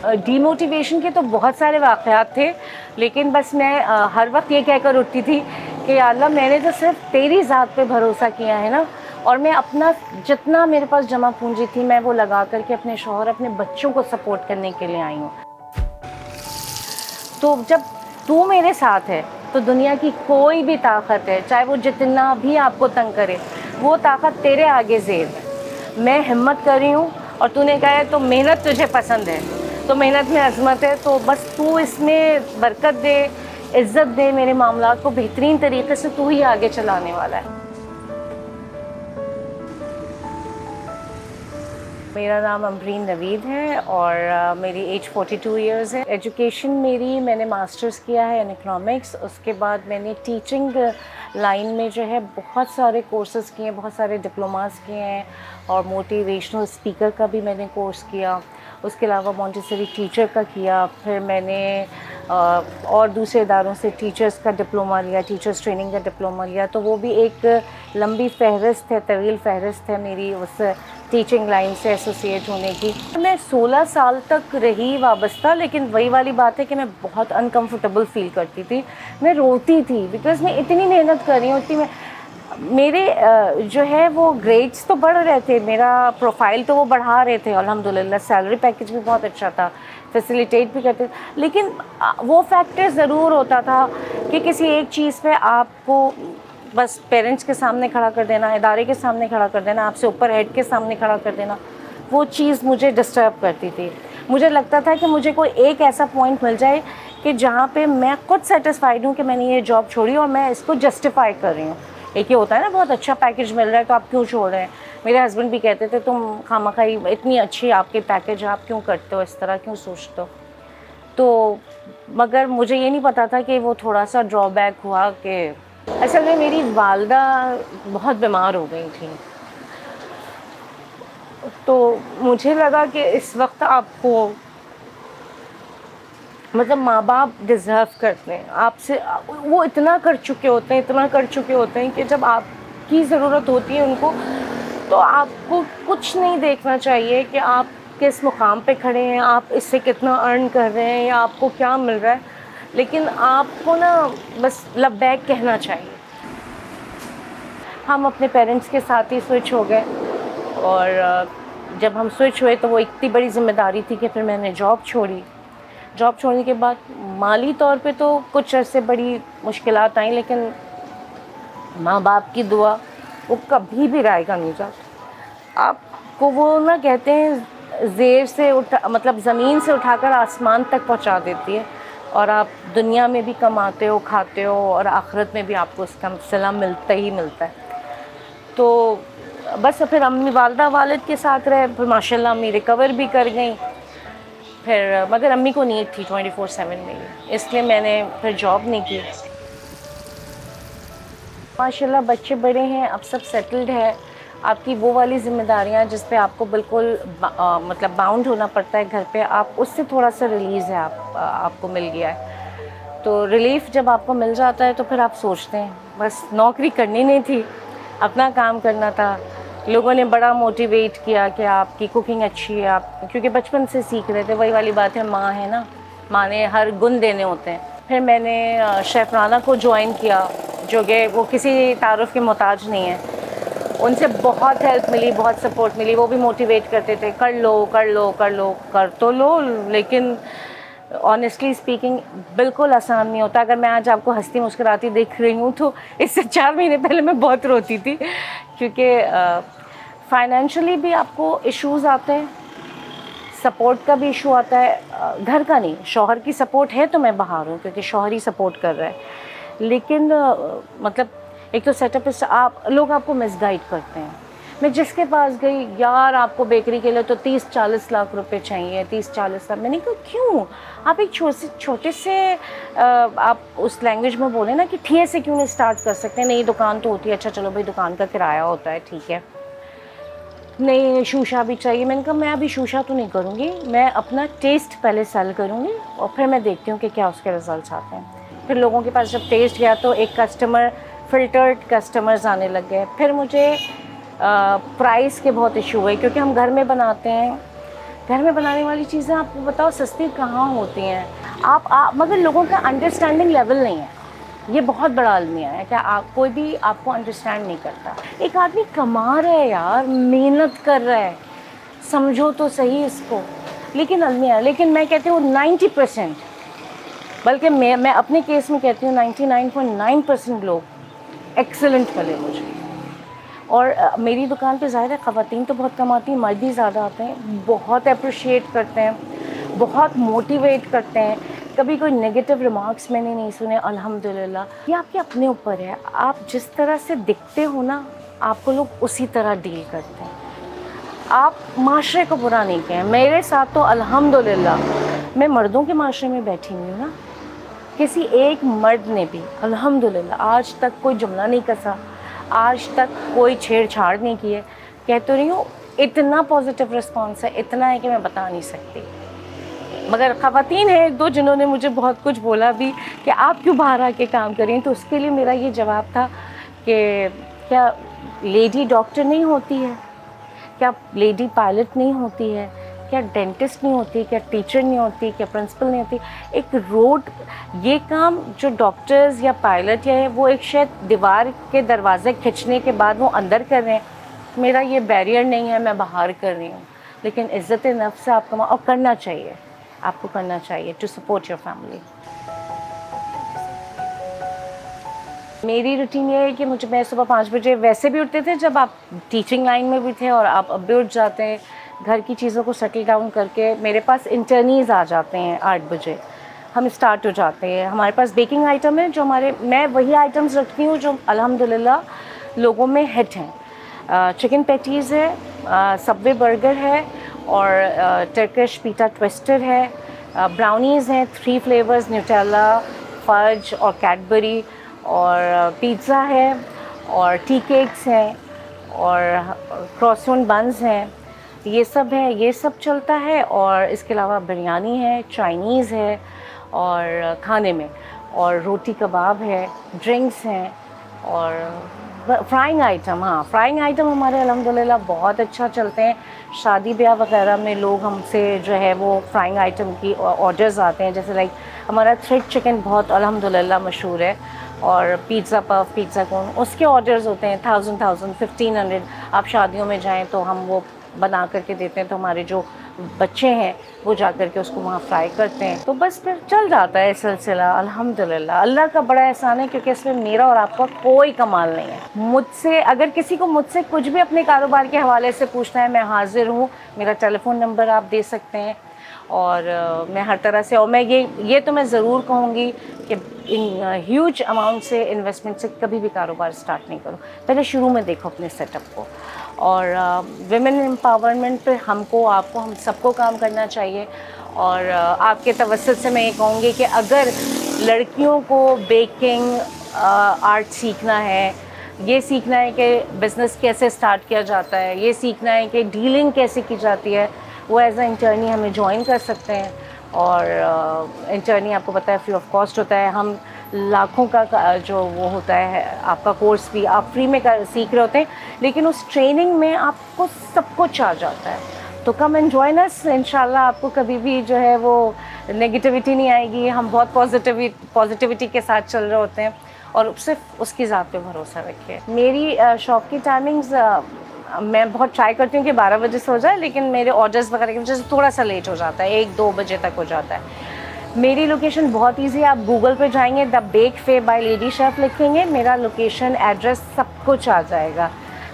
Demotivation के तो बहुत सारे वाक़यात थे, लेकिन बस मैं हर वक्त ये कहकर उठती थी कि या अल्लाह, मैंने तो सिर्फ तेरी ज़ात पे भरोसा किया है ना, और मैं अपना जितना मेरे पास जमा पूंजी थी मैं वो लगा करके अपने शौहर, अपने बच्चों को सपोर्ट करने के लिए आई हूँ। तो जब तू मेरे साथ है तो दुनिया की कोई भी ताकत है, चाहे वो जितना भी आपको तंग करे, वो ताकत तेरे आगे ज़ेर है। मैं हिम्मत कर रही हूँ और तूने कहा है तो मेहनत तुझे पसंद है, तो मेहनत में अज़मत है, तो बस तू इसमें बरकत दे, इज़्ज़त दे, मेरे मामलात को बेहतरीन तरीके से तू ही आगे चलाने वाला है। मेरा नाम अमरीन नवीद है और मेरी एज 42 इयर्स है। एजुकेशन मेरी, मैंने मास्टर्स किया है इन इकोनॉमिक्स। उसके बाद मैंने टीचिंग लाइन में जो है बहुत सारे कोर्सेज़ किए हैं, बहुत सारे डिप्लोमास किए हैं, और मोटिवेशनल स्पीकर का भी मैंने कोर्स किया। उसके अलावा मॉन्टेसरी टीचर का किया। फिर मैंने और दूसरे इदारों से टीचर्स का डिप्लोमा लिया, टीचर्स ट्रेनिंग का डिप्लोमा लिया। तो वो भी एक लंबी फ़हरिस्त है, तवील फ़हरिस्त है मेरी उस टीचिंग लाइन से एसोसिएट होने की। मैं 16 साल तक रही वाबस्ता, लेकिन वही वाली बात है कि मैं बहुत अनकंफर्टेबल फ़ील करती थी। मैं रोती थी बिकॉज़ मैं इतनी मेहनत कर रही हूँ, इतनी मेरे जो है वो ग्रेड्स तो बढ़ रहे थे, मेरा प्रोफाइल तो वो बढ़ा रहे थे अल्हम्दुलिल्लाह, सैलरी पैकेज भी बहुत अच्छा था, फैसिलिटेट भी करते, लेकिन वो फैक्टर ज़रूर होता था कि किसी एक चीज़ पे आपको बस पेरेंट्स के सामने खड़ा कर देना, इदारे के सामने खड़ा कर देना, आपसे ऊपर हेड के सामने खड़ा कर देना, वो चीज़ मुझे डिस्टर्ब करती थी। मुझे लगता था कि मुझे कोई एक ऐसा पॉइंट मिल जाए कि जहाँ पे मैं खुद सेटिस्फाइड हूँ कि मैंने ये जॉब छोड़ी और मैं इसको जस्टिफाई कर रही हूँ। एक ये होता है ना, बहुत अच्छा पैकेज मिल रहा है तो आप क्यों छोड़ रहे हैं। मेरे हस्बैंड भी कहते थे तुम खामखाई, इतनी अच्छी आपके पैकेज, आप क्यों करते हो, इस तरह क्यों सोचते हो। तो मगर मुझे ये नहीं पता था कि वो थोड़ा सा ड्रॉबैक हुआ कि असल में मेरी वालदा बहुत बीमार हो गई थी। तो मुझे लगा कि इस वक्त आपको, मतलब माँ बाप डिज़र्व करते हैं आपसे, वो इतना कर चुके होते हैं, इतना कर चुके होते हैं कि जब आपकी ज़रूरत होती है उनको, तो आपको कुछ नहीं देखना चाहिए कि आप किस मुकाम पे खड़े हैं, आप इससे कितना अर्न कर रहे हैं या आपको क्या मिल रहा है, लेकिन आपको ना बस लब्बैक कहना चाहिए। हम अपने पेरेंट्स के साथ ही स्विच हो गए, और जब हम स्विच हुए तो वो इतनी बड़ी ज़िम्मेदारी थी कि फिर मैंने जॉब छोड़ी। जॉब छोड़ने के बाद माली तौर पे तो कुछ अरसे बड़ी मुश्किलात आई, लेकिन माँ बाप की दुआ वो कभी भी रायगा नहीं जाता। आपको वो ना कहते हैं ज़ेर से मतलब ज़मीन से उठाकर आसमान तक पहुँचा देती है, और आप दुनिया में भी कमाते हो, खाते हो, और आखिरत में भी आपको उसका सिला मिलता ही मिलता है। तो बस फिर अम्मी वालदा वालिद के साथ रहे, फिर माशाल्लाह अम्मी रिकवर भी कर गई। फिर मगर अम्मी को नीड थी 24/7 मेरी, इसलिए मैंने फिर जॉब नहीं की। माशाल्लाह बच्चे बड़े हैं, अब सब सेटल्ड है। आपकी वो वाली ज़िम्मेदारियाँ जिस पे आपको बिल्कुल मतलब बाउंड होना पड़ता है घर पे, आप उससे थोड़ा सा रिलीज़ है, आपको मिल गया है। तो रिलीफ़ जब आपको मिल जाता है तो फिर आप सोचते हैं बस नौकरी करनी नहीं थी, अपना काम करना था। लोगों ने बड़ा मोटिवेट किया कि आपकी कुकिंग अच्छी है, आप क्योंकि बचपन से सीख रहे थे, वही वाली बात है, माँ है ना, माँ ने हर गुण देने होते हैं। फिर मैंने शेफ़ राना को ज्वाइन किया, जो कि वो किसी तारुफ़ के मोहताज नहीं है। उनसे बहुत हेल्प मिली, बहुत सपोर्ट मिली। वो भी मोटिवेट करते थे, कर लो कर लो कर लो, कर तो लो, लेकिन ऑनेस्टली स्पीकिंग बिल्कुल आसान नहीं होता। अगर मैं आज आपको हंसती मुस्कुराती देख रही हूँ तो इससे 4 महीने पहले मैं बहुत रोती थी, क्योंकि फाइनेंशियली भी आपको इश्यूज़ आते हैं, सपोर्ट का भी इशू आता है। घर का नहीं, शौहर की सपोर्ट है तो मैं बाहर हूँ क्योंकि शौहर ही सपोर्ट कर रहा है, लेकिन मतलब एक तो सेटअप इस आप लोग आपको मिसगाइड करते हैं। मैं जिसके पास गई, यार आपको बेकरी के लिए तो 30-40 लाख रुपए चाहिए, 30-40 लाख। मैंने कहा क्यों, आप एक छोटे से आप उस लैंग्वेज में बोले ना कि ठिए से क्यों नहीं स्टार्ट कर सकते। नहीं दुकान तो होती है, अच्छा चलो भाई दुकान का किराया होता है, ठीक है। नहीं शूशा भी चाहिए। मैंने कहा मैं अभी शूशा तो नहीं करूँगी, मैं अपना टेस्ट पहले सेल करूँगी और फिर मैं देखती हूँ कि क्या उसके रिज़ल्ट्स आते हैं। फिर लोगों के पास जब टेस्ट गया तो एक फ़िल्टर्ड कस्टमर्स आने लग गए। फिर मुझे प्राइस के बहुत इशू हुए क्योंकि हम घर में बनाते हैं, घर में बनाने वाली चीज़ें आपको बताओ सस्ती कहाँ होती हैं। आप मगर लोगों का अंडरस्टैंडिंग लेवल नहीं है, ये बहुत बड़ा अलमिया है कि कोई भी आपको अंडरस्टैंड नहीं करता। एक आदमी कमा रहा है यार, मेहनत कर रहा है, समझो तो सही इसको। लेकिन अलमिया, लेकिन मैं कहती हूँ 90%, बल्कि मैं अपने केस में कहती हूँ 99.9% लोग एक्सीलेंट मिले मुझे। और मेरी दुकान पे ज़ाहिर है ख़वातीन तो बहुत कम आती हैं, मर्द ही ज़्यादा आते हैं, बहुत अप्रिशिएट करते हैं, बहुत मोटिवेट करते हैं। कभी कोई नेगेटिव रिमार्क्स मैंने नहीं सुने, अल्हम्दुलिल्लाह। ये आपके अपने ऊपर है, आप जिस तरह से दिखते हो ना, आपको लोग उसी तरह डील करते हैं। आप माशरे को बुरा नहीं कहें, मेरे साथ तो अल्हम्दुलिल्लाह मैं मर्दों के माशरे में बैठी हुई हूँ ना, किसी एक मर्द ने भी अल्हम्दुलिल्लाह आज तक कोई जुमला नहीं कसा, आज तक कोई छेड़छाड़ नहीं की है। कह तो रही हूँ, इतना पॉजिटिव रिस्पॉन्स है, इतना है कि मैं बता नहीं सकती। मगर ख़वातीन हैं एक दो जिन्होंने मुझे बहुत कुछ बोला भी कि आप क्यों बाहर आके काम कर रही हैं, तो उसके लिए मेरा ये जवाब था कि क्या लेडी डॉक्टर नहीं होती है, क्या लेडी पायलट नहीं होती है, क्या डेंटिस्ट नहीं होती, क्या टीचर नहीं होती, क्या प्रिंसिपल नहीं होती। एक रोड, ये काम जो डॉक्टर्स या पायलट या है वो एक शायद दीवार के दरवाजे खींचने के बाद वो अंदर कर रहे हैं, मेरा ये बैरियर नहीं है, मैं बाहर कर रही हूँ। लेकिन इज़्ज़त नफ्स से आप कमा, और करना चाहिए, आपको करना चाहिए टू सपोर्ट योर फैमिली। मेरी रूटीन ये है कि मैं सुबह 5 बजे वैसे भी उठते थे जब आप टीचिंग लाइन में भी थे, और आप अब भी उठ जाते हैं। घर की चीज़ों को सेटल डाउन करके मेरे पास इंटर्नीज़ आ जाते हैं 8 बजे, हम स्टार्ट हो जाते हैं। हमारे पास बेकिंग आइटम है जो मैं वही आइटम्स रखती हूँ जो अल्हम्दुलिल्लाह लोगों में हिट हैं। चिकन पैटीज़ है, सबवे बर्गर है, और टर्किश पीटा ट्विस्टर है, ब्राउनीज़ हैं 3 फ्लेवर्स, न्यूटेला, फज और कैडबरी, और पिज़्ज़ा है, और टी केक्स हैं, और क्रॉसन बन्स हैं, ये सब है, ये सब चलता है। और इसके अलावा बिरयानी है, चाइनीज़ है और खाने में, और रोटी कबाब है, ड्रिंक्स हैं, और फ्राइंग आइटम, हाँ फ्राइंग आइटम हमारे अल्हम्दुलिल्लाह बहुत अच्छा चलते हैं। शादी ब्याह वगैरह में लोग हमसे जो है वो फ्राइंग आइटम की ऑर्डर्स आते हैं, जैसे लाइक हमारा थ्रेड चिकन बहुत अल्हम्दुलिल्लाह मशहूर है, और पिज़्ज़ा पफ, पिज़्ज़ा कोन, उसके ऑर्डर्स होते हैं 1000, 1500। आप शादियों में जाएं तो हम वो बना करके देते हैं, तो हमारे जो बच्चे हैं वो जा कर के उसको वहाँ फ्राई करते हैं। तो बस फिर चल जाता है सिलसिला अल्हम्दुलिल्लाह। अल्लाह का बड़ा एहसान है क्योंकि इसमें मेरा और आपका कोई कमाल नहीं है। मुझसे अगर किसी को मुझसे कुछ भी अपने कारोबार के हवाले से पूछना है, मैं हाज़िर हूँ। मेरा टेलीफ़ोन नंबर आप दे सकते हैं, और मैं हर तरह से, और मैं ये तो मैं ज़रूर कहूँगी कि इन ह्यूज अमाउंट से इन्वेस्टमेंट से कभी भी कारोबार स्टार्ट नहीं करो, पहले शुरू में देखो अपने सेटअप को। और विमेन एम्पावरमेंट पे हमको, आपको, हम सबको काम करना चाहिए। और आपके तवज्जुह से मैं ये कहूँगी कि अगर लड़कियों को बेकिंग आर्ट सीखना है, ये सीखना है कि बिज़नेस कैसे स्टार्ट किया जाता है, ये सीखना है कि डीलिंग कैसे की जाती है, वो एज ए इंटर्नी हमें ज्वाइन कर सकते हैं। और इंटर्नी आपको पता है फ्री ऑफ कॉस्ट होता है। हम लाखों का जो वो होता है आपका कोर्स भी आप फ्री में सीख रहे होते हैं, लेकिन उस ट्रेनिंग में आपको सब कुछ आ जाता है। तो कम एंड जॉइन अस, इंशाल्लाह आपको कभी भी जो है वो नेगेटिविटी नहीं आएगी। हम बहुत पॉजिटिविटी के साथ चल रहे होते हैं, और सिर्फ उसकी ज़ात पे भरोसा रखिए। मेरी शॉप की टाइमिंग्स, मैं बहुत ट्राई करती हूँ कि 12 बजे से हो जाए, लेकिन मेरे ऑर्डर्स वगैरह की वजह से थोड़ा सा लेट हो जाता है, 1-2 बजे तक हो जाता है। मेरी लोकेशन बहुत इजी है, आप गूगल पे जाएंगे, द बेक फे बाय लेडी शेफ़ लिखेंगे, मेरा लोकेशन एड्रेस सब कुछ आ जाएगा,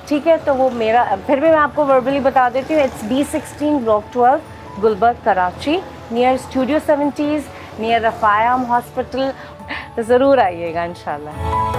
ठीक है। तो वो मेरा फिर भी मैं आपको वर्बली बता देती हूँ, it's B16 block 12 Gulberg Karachi, near studio 70s, near Rafayam hospital. तो ज़रूर आइएगा इंशाल्लाह।